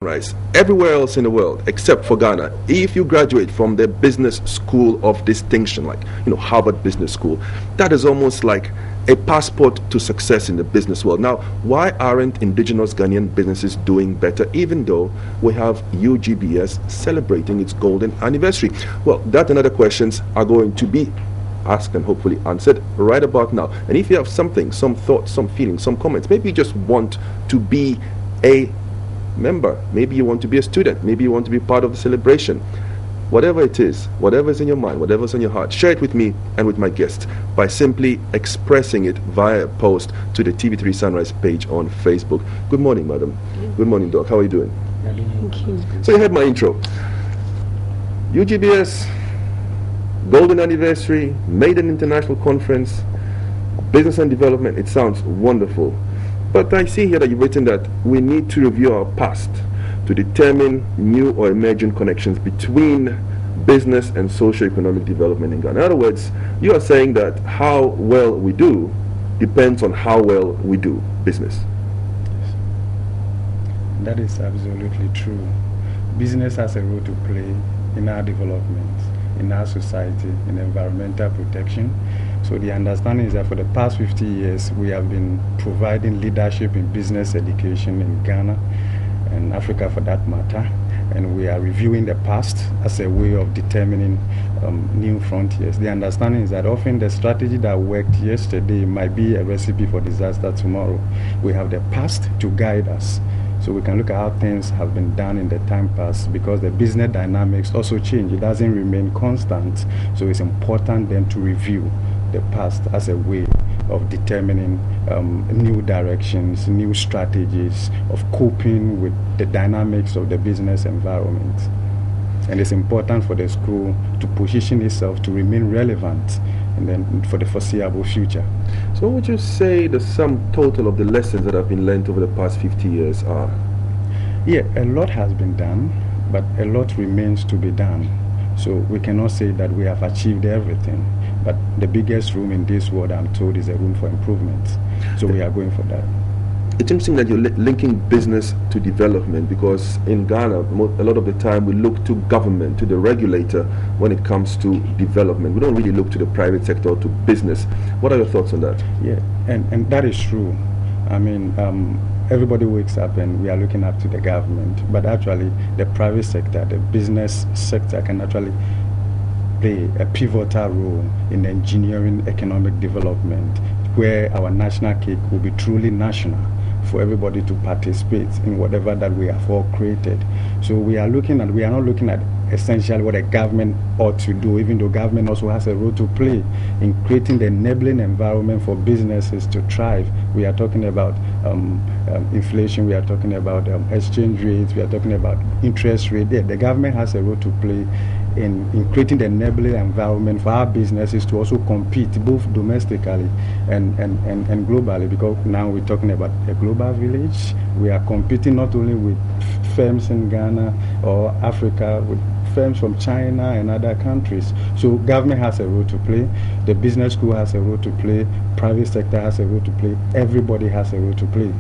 Right. Everywhere else in the world, except for Ghana, if you graduate from the business school of distinction, like Harvard Business School, that is almost like a passport to success in the business world. Now, why aren't indigenous Ghanaian businesses doing better, even though we have UGBS celebrating its golden anniversary? Well, that and other questions are going to be asked and hopefully answered right about now. And if you have something, some thoughts, some feelings, some comments, maybe you just want to be a member, maybe you want to be a student, maybe you want to be part of the celebration, whatever it is, whatever is in your mind, whatever is on your heart, share it with me and with my guest by simply expressing it via a post to the TV3 Sunrise page on Facebook. Good morning, madam. Good morning, Doc. How are you doing? Thank you. So you heard my intro. UGBS, golden anniversary, Maiden International Conference, business and development. It sounds wonderful. But I see here that you've written that we need to review our past to determine new or emerging connections between business and socio-economic development in Ghana. In other words, you are saying that how well we do depends on how well we do business. That is absolutely true. Business has a role to play in our development, in our society, in environmental protection. So the understanding is that for the past 50 years, we have been providing leadership in business education in Ghana and Africa for that matter. And we are reviewing the past as a way of determining new frontiers. The understanding is that often the strategy that worked yesterday might be a recipe for disaster tomorrow. We have the past to guide us. So we can look at how things have been done in the time past, because the business dynamics also change. It doesn't remain constant. So it's important then to review the past as a way of determining new directions, new strategies of coping with the dynamics of the business environment. And it's important for the school to position itself to remain relevant and then for the foreseeable future. So what would you say the sum total of the lessons that have been learned over the past 50 years are? Yeah, a lot has been done, but a lot remains to be done. So we cannot say that we have achieved everything. But the biggest room in this world, I'm told, is a room for improvement. So we are going for that. It's interesting that you're linking business to development, because in Ghana, a lot of the time we look to government, to the regulator when it comes to development. We don't really look to the private sector or to business. What are your thoughts on that? Yeah, and that is true. I mean, everybody wakes up and we are looking up to the government, but actually the private sector, the business sector can actually play a pivotal role in engineering economic development, where our national cake will be truly national for everybody to participate in whatever that we have all created. So we are not looking at essentially what a government ought to do, even though government also has a role to play in creating the enabling environment for businesses to thrive. We are talking about inflation, we are talking about exchange rates, we are talking about interest rate. Yeah, the government has a role to play in creating the enabling environment for our businesses to also compete both domestically and globally, because now we're talking about a global village. We are competing not only with firms in Ghana or Africa, with firms from China and other countries. So government has a role to play, the business school has a role to play, private sector has a role to play, everybody has a role to play.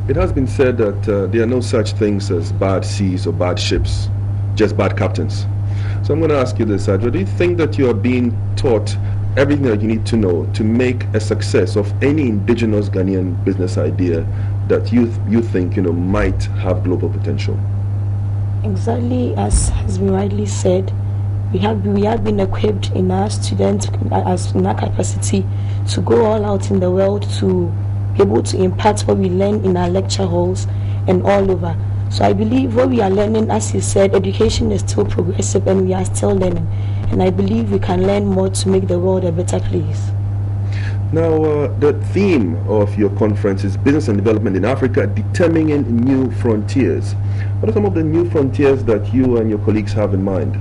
It has been said that there are no such things as bad seas or bad ships, just bad captains. So I'm going to ask you this, Adra. Do you think that you are being taught everything that you need to know to make a success of any indigenous Ghanaian business idea that you think might have global potential? Exactly as has been rightly said, we have been equipped in our students as in our capacity to go all out in the world to be able to impart what we learn in our lecture halls and all over. So I believe what we are learning, as you said, education is still progressive and we are still learning. And I believe we can learn more to make the world a better place. Now, the theme of your conference is Business and Development in Africa, Determining New Frontiers. What are some of the new frontiers that you and your colleagues have in mind?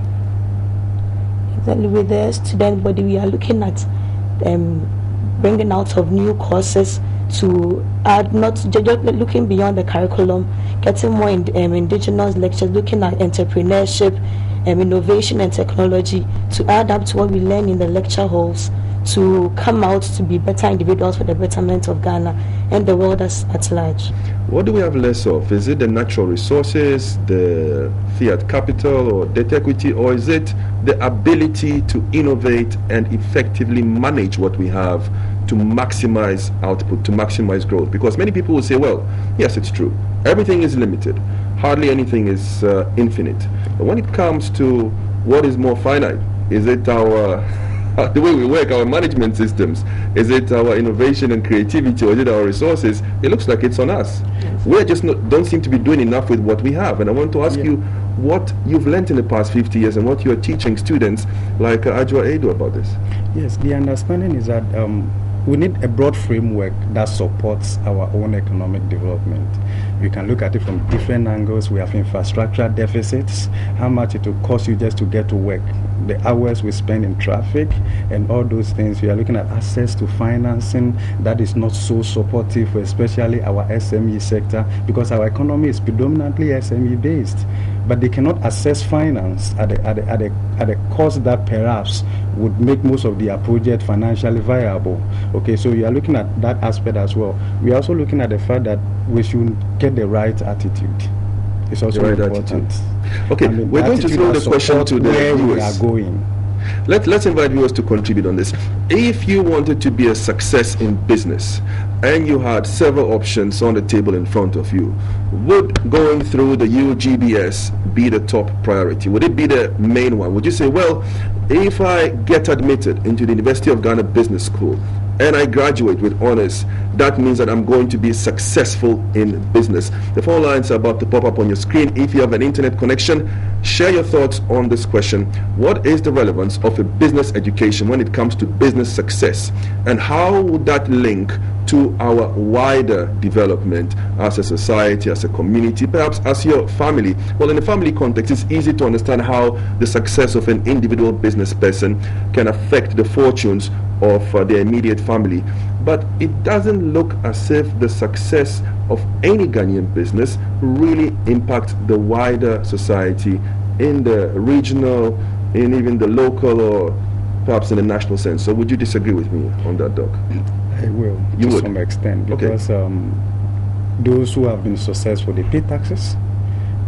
Exactly, with the student body, we are looking at bringing out of new courses to add, not just looking beyond the curriculum, getting more indigenous lectures, looking at entrepreneurship, innovation and technology, to add up to what we learn in the lecture halls, to come out to be better individuals for the betterment of Ghana and the world at large. What do we have less of? Is it the natural resources, the fiat capital or debt equity, or is it the ability to innovate and effectively manage what we have to maximize output, to maximize growth? Because many people will say, well, yes, it's true. Everything is limited. Hardly anything is infinite. But when it comes to what is more finite, is it our the way we work, our management systems? Is it our innovation and creativity, or is it our resources? It looks like it's on us. Yes. We just don't seem to be doing enough with what we have. And I want to ask you what you've learned in the past 50 years and what you're teaching students like Ajwa Edo about this. Yes, the understanding is that we need a broad framework that supports our own economic development. We can look at it from different angles. We have infrastructure deficits, how much it will cost you just to get to work, the hours we spend in traffic, and all those things. We are looking at access to financing that is not so supportive for especially our SME sector, because our economy is predominantly SME based. But they cannot access finance at a cost that perhaps would make most of their project financially viable. Okay, so you are looking at that aspect as well. We are also looking at the fact that we should get the right attitude. It's also important. Okay, we're going to throw the question to the where viewers. We are going. Let's invite viewers to contribute on this. If you wanted to be a success in business and you had several options on the table in front of you, would going through the UGBS be the top priority? Would it be the main one? Would you say, well, if I get admitted into the University of Ghana Business School and I graduate with honors, that means that I'm going to be successful in business? The phone lines are about to pop up on your screen. If you have an internet connection, share your thoughts on this question. What is the relevance of a business education when it comes to business success? And how would that link to our wider development as a society, as a community, perhaps as your family? Well, in a family context, it's easy to understand how the success of an individual business person can affect the fortunes of their immediate family. But it doesn't look as if the success of any Ghanaian business really impacts the wider society in the regional, in even the local, or perhaps in the national sense. So would you disagree with me on that, Doc? I will, to some extent, because those who have been successful, they pay taxes,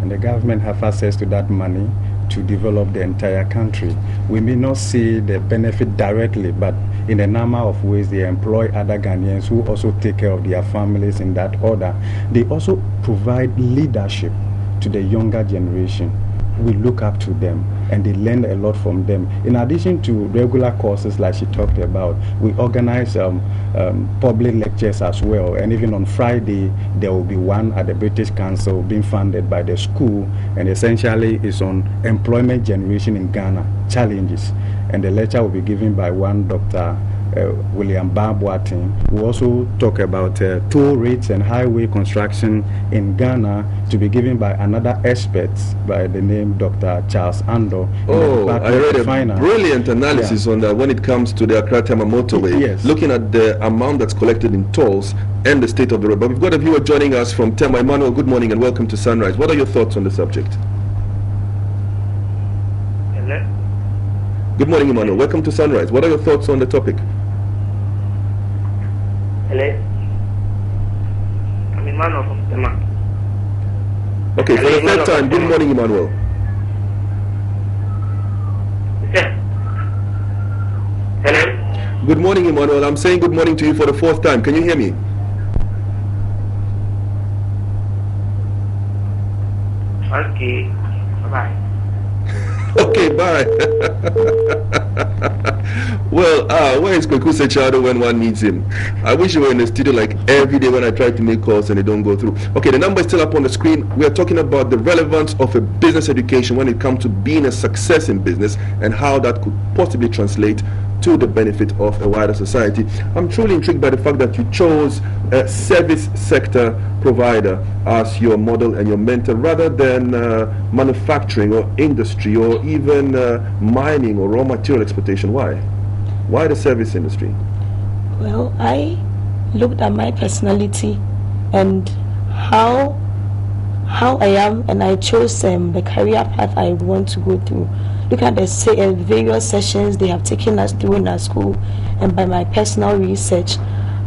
and the government have access to that money to develop the entire country. We may not see the benefit directly, but in a number of ways they employ other Ghanaians who also take care of their families in that order. They also provide leadership to the younger generation. We look up to them and they learn a lot from them. In addition to regular courses like she talked about, we organize public lectures as well, and even on Friday there will be one at the British Council being funded by the school, and essentially is on employment generation in Ghana, challenges, and the lecture will be given by one Dr. William Barboatin. We also talk about toll rates and highway construction in Ghana, to be given by another expert by the name Dr. Charles Ando. Oh, I read a brilliant analysis on that when it comes to the Accra-Tema motorway. Yes. Looking at the amount that's collected in tolls and the state of the road. But we've got a viewer joining us from Tema. Emmanuel, good morning and welcome to Sunrise. What are your thoughts on the subject? Hello. Good morning, Emmanuel. Welcome to Sunrise. What are your thoughts on the topic? Hello. I'm Emmanuel from Tema. Okay, for the third time, good morning, Emmanuel. Hello. Good morning, Emmanuel. I'm saying good morning to you for the fourth time. Can you hear me? Okay. Bye-bye. Okay, bye. Well, where is Kweku Sechado when one needs him? I wish you were in the studio like every day when I try to make calls and they don't go through. Okay, the number is still up on the screen. We are talking about the relevance of a business education when it comes to being a success in business and how that could possibly translate to the benefit of a wider society. I'm truly intrigued by the fact that you chose a service sector provider as your model and your mentor rather than manufacturing or industry or even mining or raw material exploitation. Why? Why the service industry? Well, I looked at my personality and how how I am, and I chose the career path I want to go through. Look at the various sessions they have taken us through in our school, and by my personal research,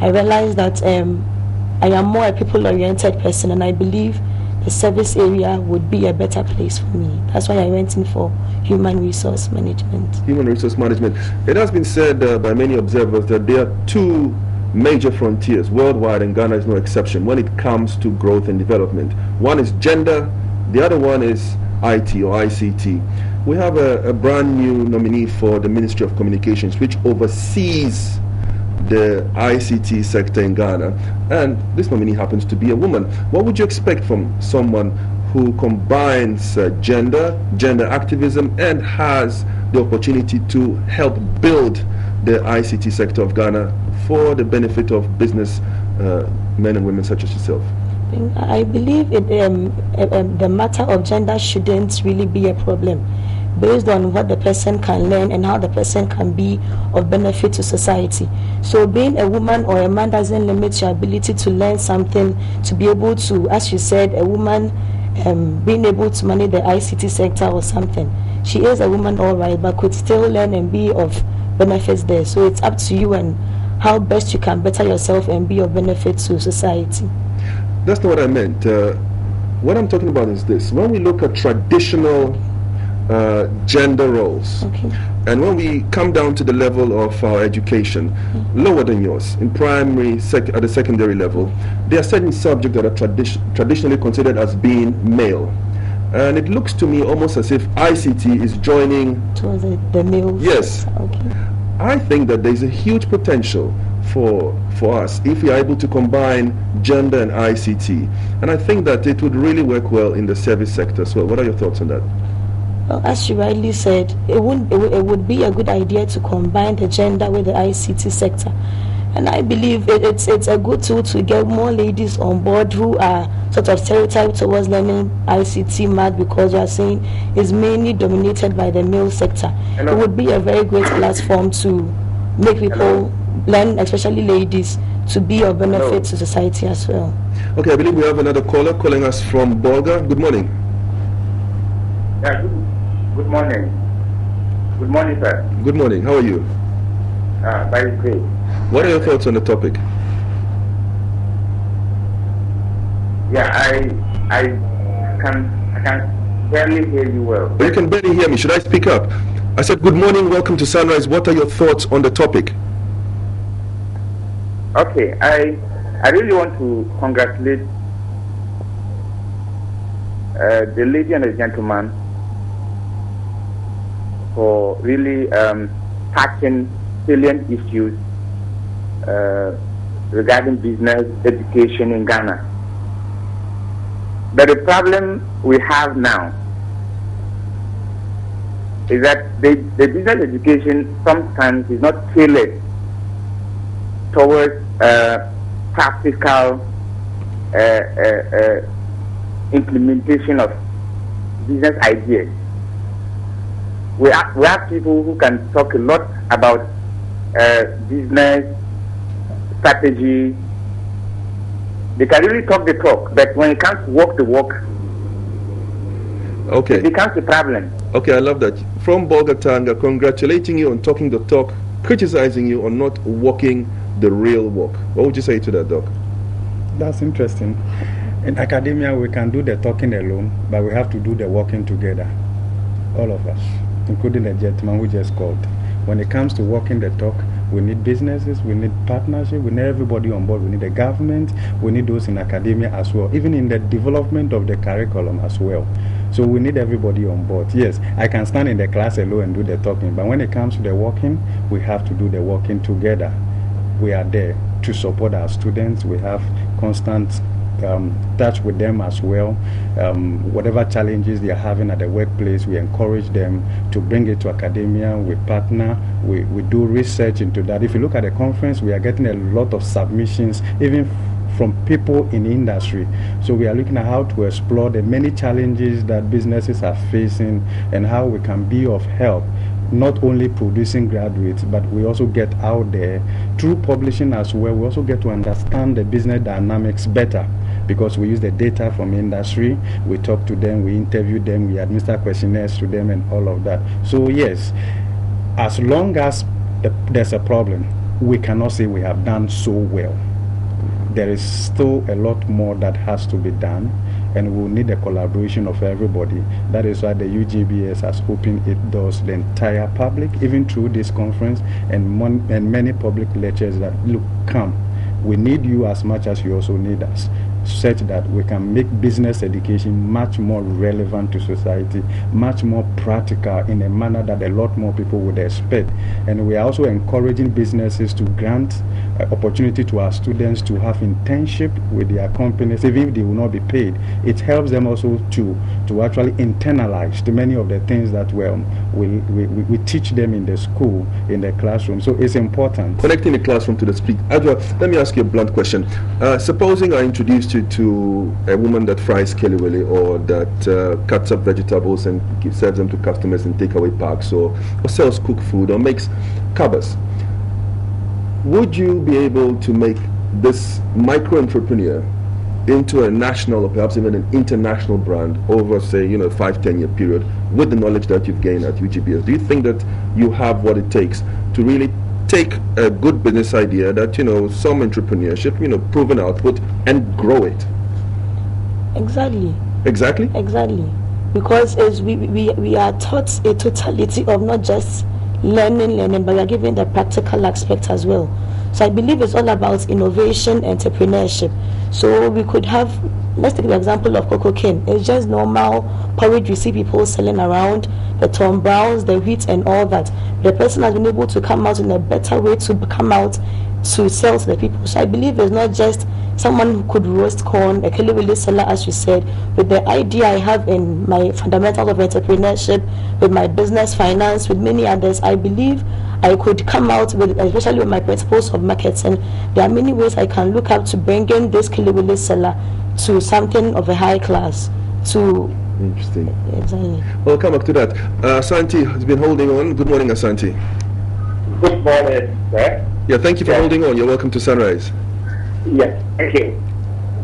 I realized that I am more a people-oriented person, and I believe the service area would be a better place for me. That's why I went in for human resource management. Human resource management. It has been said by many observers that there are two major frontiers worldwide, and Ghana is no exception, when it comes to growth and development. One is gender, the other one is IT or ICT. We have a brand new nominee for the Ministry of Communications, which oversees the ICT sector in Ghana, and this nominee happens to be a woman. What would you expect from someone who combines gender activism, and has the opportunity to help build the ICT sector of Ghana for the benefit of business men and women such as yourself? I believe the matter of gender shouldn't really be a problem, based on what the person can learn and how the person can be of benefit to society. So being a woman or a man doesn't limit your ability to learn something, to be able to, as you said, a woman being able to manage the ICT sector or something. She is a woman, all right, but could still learn and be of benefits there. So it's up to you and how best you can better yourself and be of benefit to society. That's not what I meant. What I'm talking about is this. When we look at traditional gender roles, and when we come down to the level of our education, lower than yours, in primary, at the secondary level, there are certain subjects that are traditionally considered as being male. And it looks to me almost as if ICT is joining towards the male. Yes. I think that there's a huge potential for us if we are able to combine gender and ICT. And I think that it would really work well in the service sector as well. What are your thoughts on that? Well, as you rightly said, it would be a good idea to combine the gender with the ICT sector. And I believe it's a good tool to get more ladies on board who are sort of stereotyped towards learning ICT math, because we are saying it's mainly dominated by the male sector. Hello. It would be a very great platform to make people learn, especially ladies, to be of benefit to society as well. Okay, I believe we have another caller calling us from Bolga. Good morning. Yeah, good morning. Good morning, sir. Good morning. How are you? Very great. What are your thoughts on the topic? Yeah, I can barely hear you well. You can barely hear me. Should I speak up? I said, good morning, welcome to Sunrise. What are your thoughts on the topic? Okay, I really want to congratulate the lady and the gentleman for really tackling salient issues regarding business education in Ghana. But the problem we have now is that the business education sometimes is not tailored towards practical implementation of business ideas. We have people who can talk a lot about business strategy. They can really talk the talk, but when it comes to walk the walk, it becomes a problem. Okay, I love that. From Bolgatanga, congratulating you on talking the talk, criticizing you on not walking the real walk. What would you say to that, Doc? That's interesting. In academia, we can do the talking alone, but we have to do the walking together. All of us, including the gentleman who just called. When it comes to walking the talk, we need businesses, we need partnership, we need everybody on board, we need the government, we need those in academia as well, even in the development of the curriculum as well. So we need everybody on board. Yes, I can stand in the class alone and do the talking, but when it comes to the walking, we have to do the walking together. We are there to support our students. We have constant touch with them as well. Whatever challenges they are having at the workplace, we encourage them to bring it to academia. We partner, we do research into that. If you look at the conference, we are getting a lot of submissions, even from people in industry. So we are looking at how to explore the many challenges that businesses are facing and how we can be of help, not only producing graduates, but we also get out there through publishing as well. We also get to understand the business dynamics better, because we use the data from industry, we talk to them, we interview them, we administer questionnaires to them and all of that. So yes, as long as there's a problem, we cannot say we have done so well. There is still a lot more that has to be done, and we'll need the collaboration of everybody. That is why the UGBS has opened its doors to the entire public, even through this conference and many public lectures that, look, come. We need you as much as you also need us, such that we can make business education much more relevant to society, much more practical in a manner that a lot more people would expect. And we are also encouraging businesses to grant opportunity to our students to have internship with their companies, even if they will not be paid. It helps them also to actually internalize to many of the things that we teach them in the school, in the classroom. So it's important. Connecting the classroom to the street. Adwa, let me ask you a blunt question. Supposing I introduced you to a woman that fries kelewele or that cuts up vegetables and serves them to customers in takeaway parks, or sells cooked food or makes covers. Would you be able to make this micro-entrepreneur into a national or perhaps even an international brand over, say, 5-10 year period with the knowledge that you've gained at UGBS? Do you think that you have what it takes to really take a good business idea that, some entrepreneurship, proven output, and grow it? Exactly. Exactly? Exactly. Because as we are taught a totality of not just learning, but we are given the practical aspect as well. So I believe it's all about innovation, entrepreneurship. So we could have, let's take the example of cocoa cane. It's just normal porridge you see people selling around, the Tom Browns, the wheat and all that. The person has been able to come out in a better way to come out to sell to the people. So I believe it's not just someone who could roast corn, a kelewele seller, as you said, with the idea I have in my fundamentals of entrepreneurship, with my business finance, with many others. I believe I could come out with, especially with my principles of marketing, there are many ways I can look up to bringing this kelewele seller to something of a high class. Interesting. Exactly. Well, come back to that. Asante has been holding on. Good morning, Asante. Good morning, sir. Yeah, thank you for holding on. You're welcome to Sunrise. Yes, thank you.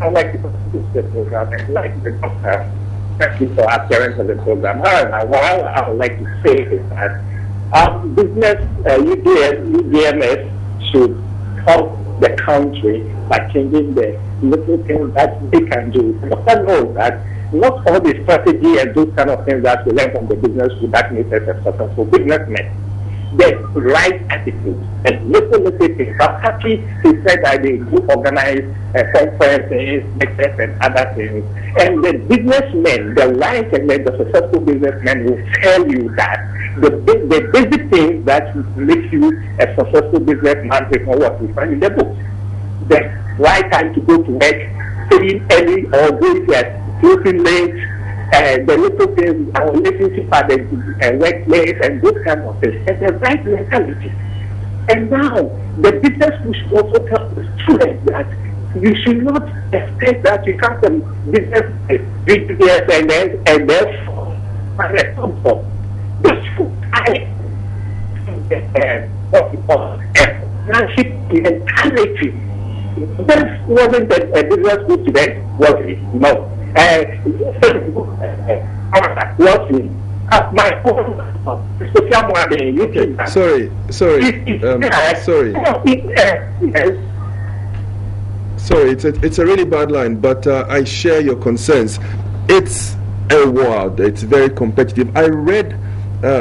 I'd like to participate in the program and like the doctor. Thank you for appearing on the program. However, what I would like to say is that business UGMS should help the country by changing the little things that they can do. Doctor knows that not all the strategy and those kind of things that we learn from the business school that makes us a successful businessman. The right attitude and little things. I'm happy he said that they do organize conferences, lectures, and other things. And the businessmen, the right and the successful businessmen will tell you that the basic things that make you a successful businessman is not what we find in the book. The right time to go to work, staying early or going to closing late, the little things, our relationship at the workplace, and those kind of things, and the right mentality. And now, the business should also tell the students that you should not expect that you come from business UGBS and therefore responsible. The friendship mentality. This wasn't a business school student, was it? No. My own social media. Sorry. Sorry, it's a really bad line, but I share your concerns. It's a war. It's very competitive. I read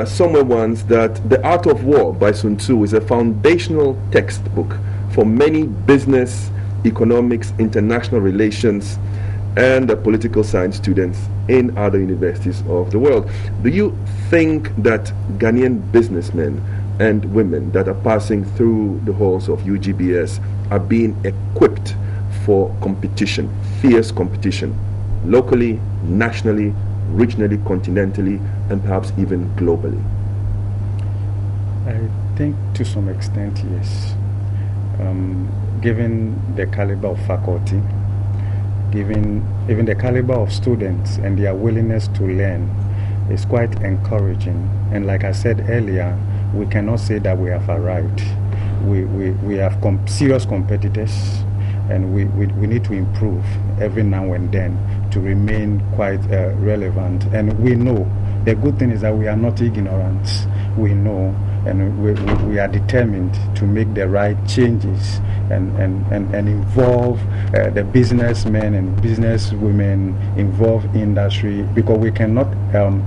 somewhere once that The Art of War by Sun Tzu is a foundational textbook for many business, economics, international relations, and political science students in other universities of the world. Do you think that Ghanaian businessmen and women that are passing through the halls of UGBS are being equipped for competition, fierce competition, locally, nationally, regionally, continentally, and perhaps even globally? I think to some extent, yes. Given the caliber of faculty, given even the caliber of students and their willingness to learn, is quite encouraging. And like I said earlier, we cannot say that we have arrived. We have serious competitors, and we need to improve every now and then to remain quite relevant. And we know the good thing is that we are not ignorant. We know, and we are determined to make the right changes and involve the businessmen and businesswomen, involve industry, because we cannot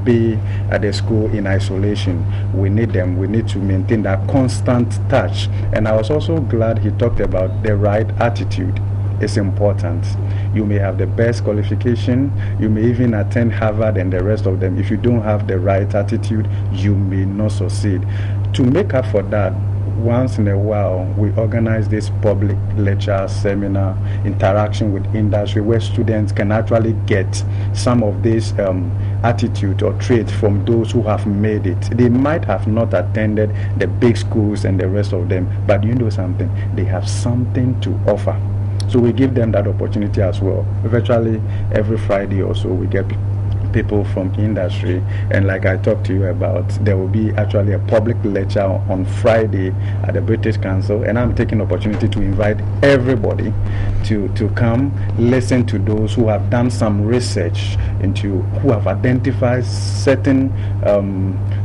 be at the school in isolation. We need them. We need to maintain that constant touch. And I was also glad he talked about the right attitude. It's important. You may have the best qualification, you may even attend Harvard and the rest of them. If you don't have the right attitude, you may not succeed. To make up for that, once in a while, we organize this public lecture, seminar, interaction with industry, where students can actually get some of this attitude or traits from those who have made it. They might have not attended the big schools and the rest of them, but you know something, they have something to offer. So we give them that opportunity as well. Virtually every Friday or so, we get people from industry, and like I talked to you about, there will be actually a public lecture on Friday at the British Council, and I'm taking opportunity to invite everybody to come listen to those who have done some research into, who have identified certain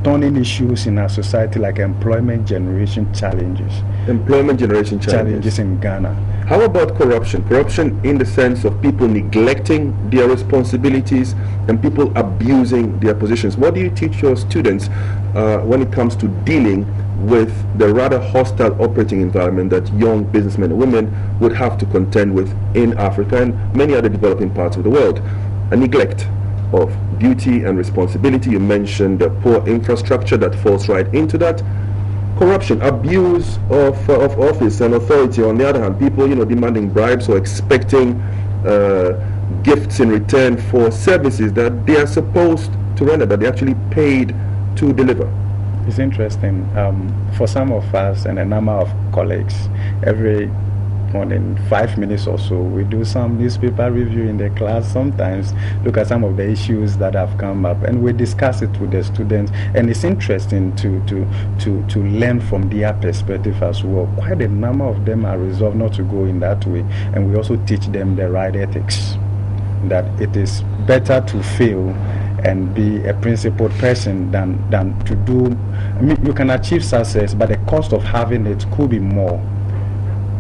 turning issues in our society, like employment generation challenges. Employment generation Challenges in Ghana. How about corruption? Corruption in the sense of people neglecting their responsibilities and people abusing their positions. What do you teach your students when it comes to dealing with the rather hostile operating environment that young businessmen and women would have to contend with in Africa and many other developing parts of the world? A neglect of duty and responsibility. You mentioned the poor infrastructure that falls right into that. Corruption, abuse of office and authority. On the other hand, people, demanding bribes or expecting gifts in return for services that they are supposed to render, that they actually paid to deliver. It's interesting. For some of us and a number of colleagues, every morning, 5 minutes or so, we do some newspaper review in the class. Sometimes look at some of the issues that have come up, and we discuss it with the students. And it's interesting to learn from their perspective as well. Quite a number of them are resolved not to go in that way, and we also teach them the right ethics. That it is better to fail and be a principled person than to do. I mean, you can achieve success, but the cost of having it could be more.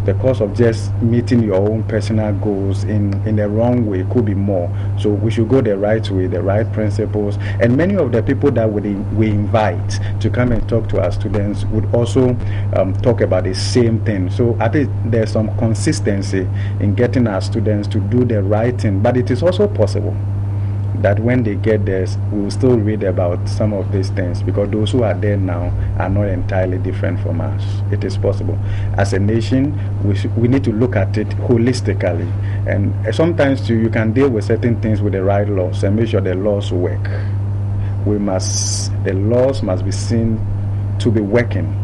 The cost of just meeting your own personal goals in the wrong way could be more. So we should go the right way, the right principles. And many of the people that we invite to come and talk to our students would also talk about the same thing. So I think there's some consistency in getting our students to do the right thing. But it is also possible that when they get there, we will still read about some of these things, because those who are there now are not entirely different from us. It is possible. As a nation, we need to look at it holistically, and sometimes too, you can deal with certain things with the right laws and make sure the laws work. The laws must be seen to be working.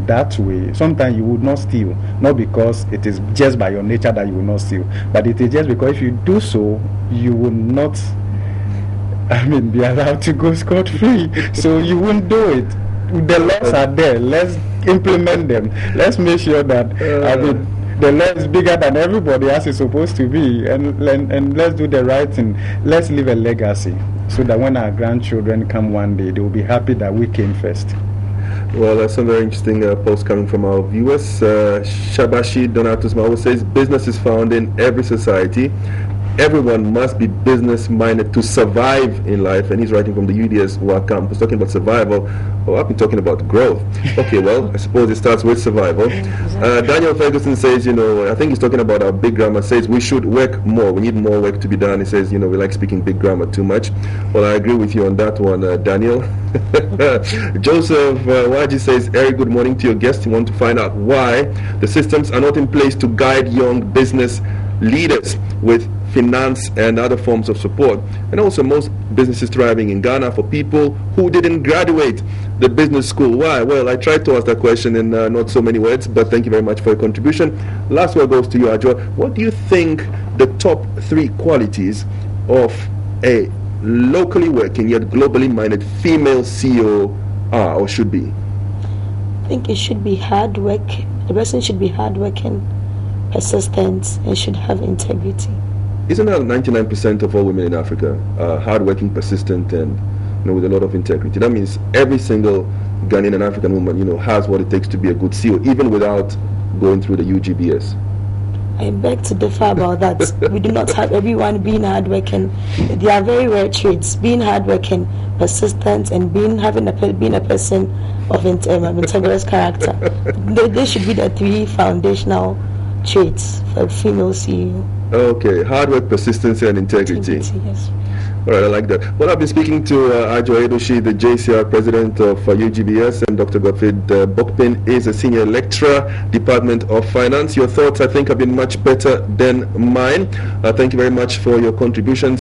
That way, sometimes you would not steal, not because it is just by your nature that you will not steal, but it is just because if you do so, you will not be allowed to go scot-free. So you won't do it. The laws are there. Let's implement them. Let's make sure that the law is bigger than everybody as it's supposed to be, and let's do the right thing. Let's leave a legacy so that when our grandchildren come one day, they will be happy that we came first. Well, that's some very interesting posts coming from our viewers. Shabashi Donatus Mawo says, business is found in every society. Everyone must be business-minded to survive in life. And he's writing from the UGBS campus, talking about survival. Oh, I've been talking about growth. Okay, well, I suppose it starts with survival. Daniel Ferguson says, I think he's talking about our big grammar, says we should work more. We need more work to be done. He says, we like speaking big grammar too much. Well, I agree with you on that one, Daniel. Joseph Waji says, Eric, good morning to your guest. You want to find out why the systems are not in place to guide young business leaders with finance and other forms of support, and also most businesses thriving in Ghana for people who didn't graduate the business school. Why? Well, I tried to ask that question in not so many words, but thank you very much for your contribution. Last word goes to you, Ajo. What do you think the top 3 qualities of a locally working yet globally minded female CEO are or should be? I think it should be hard work. The person should be hardworking, persistence, and should have integrity. Isn't that 99% of all women in Africa hardworking, persistent, and with a lot of integrity? That means every single Ghanaian and African woman, has what it takes to be a good CEO, even without going through the UGBS. I beg to differ about that. We do not have everyone being hardworking. They are very rare traits: being hardworking, persistent, and being a person of integrous character. They should be the 3 foundational traits for a female CEO. Okay, hard work, persistency, and integrity. Yes. All right, I like that. Well, I've been speaking to Ajo Edoshi, the JCR president of UGBS, and Dr. Gottfried Bokpin is a senior lecturer, Department of Finance. Your thoughts, I think, have been much better than mine. Thank you very much for your contributions.